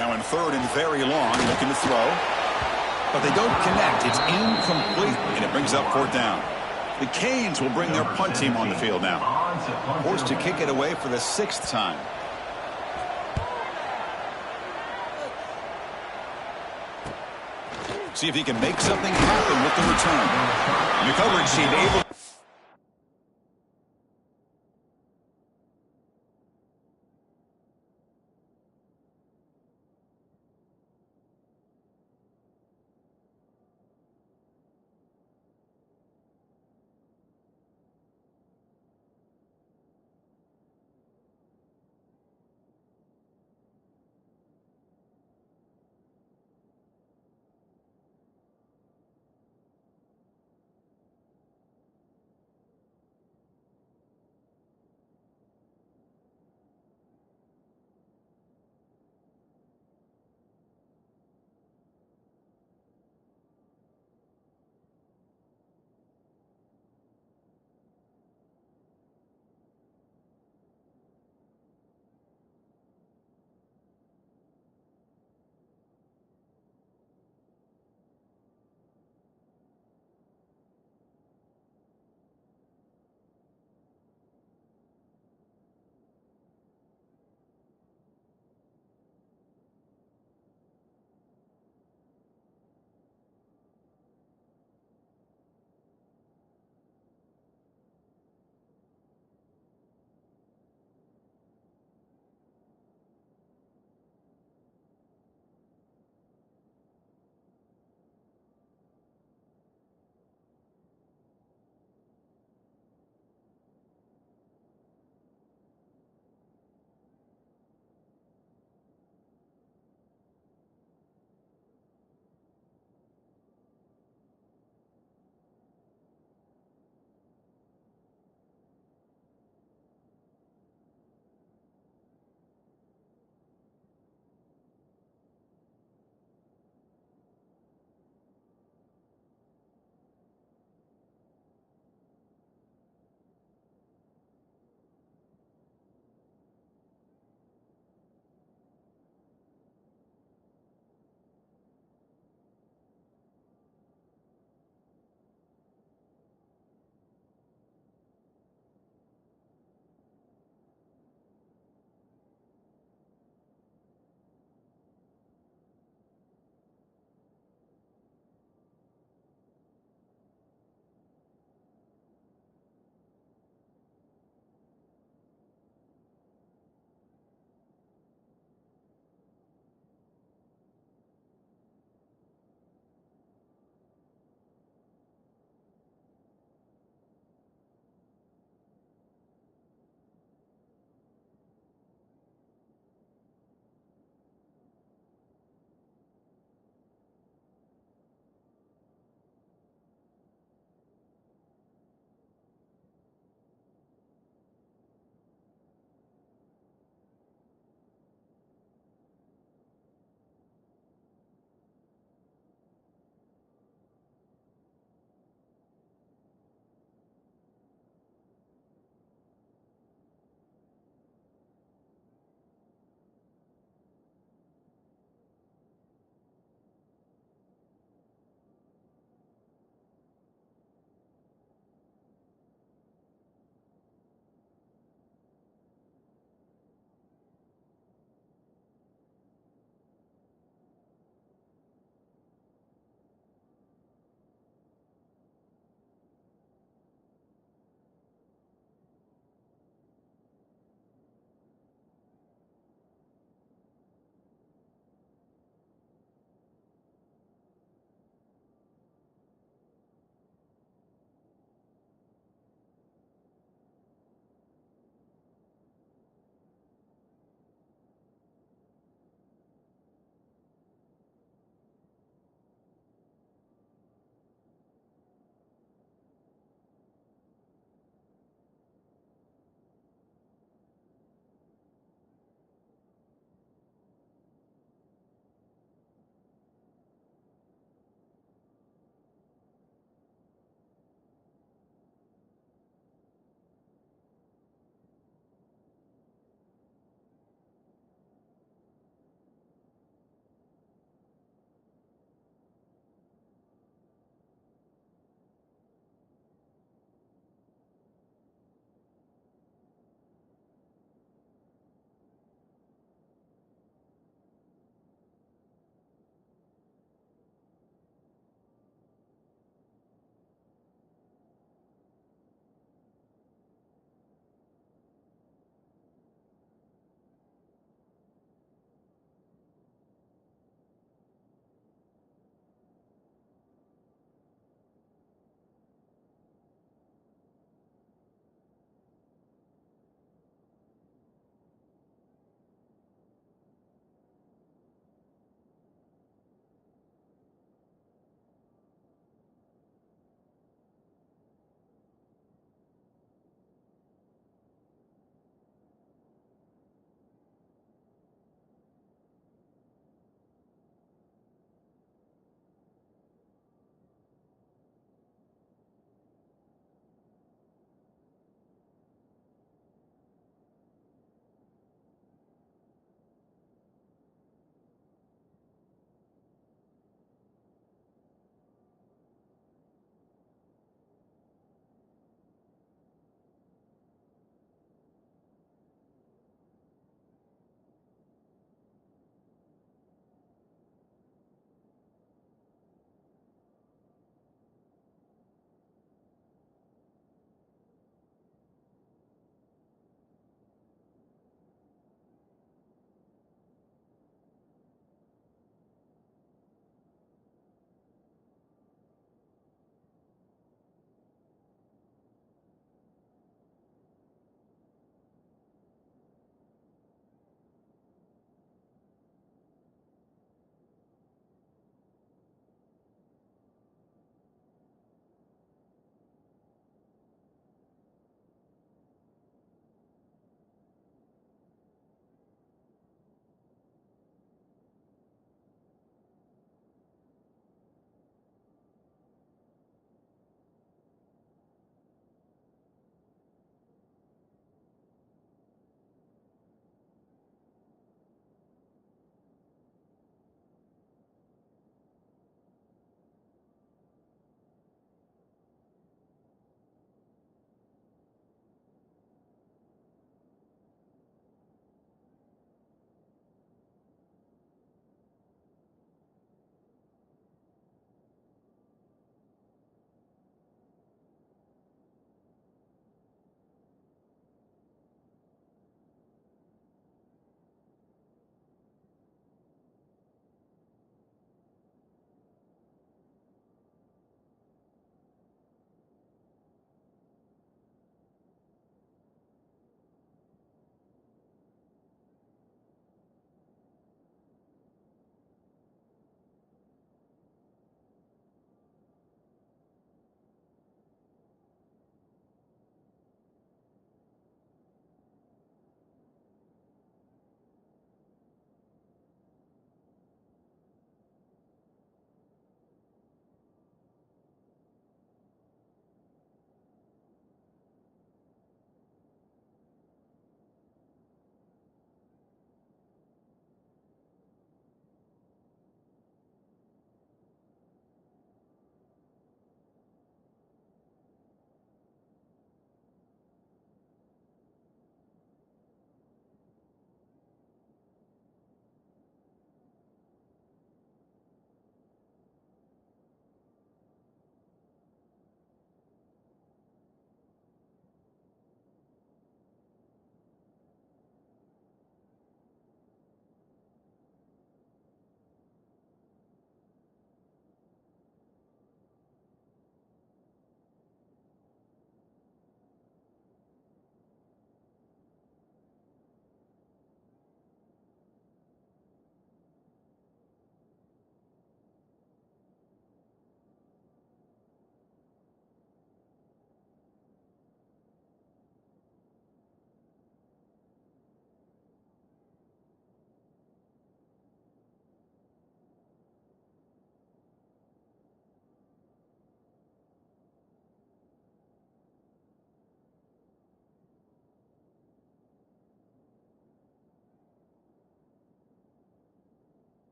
Now in third and very long, looking to throw. But they don't connect. It's incomplete, and it brings up fourth down. The Canes will bring their punt team on the field now. Forced to kick it away for the 6th time. See if he can make something happen with the return. The coverage team able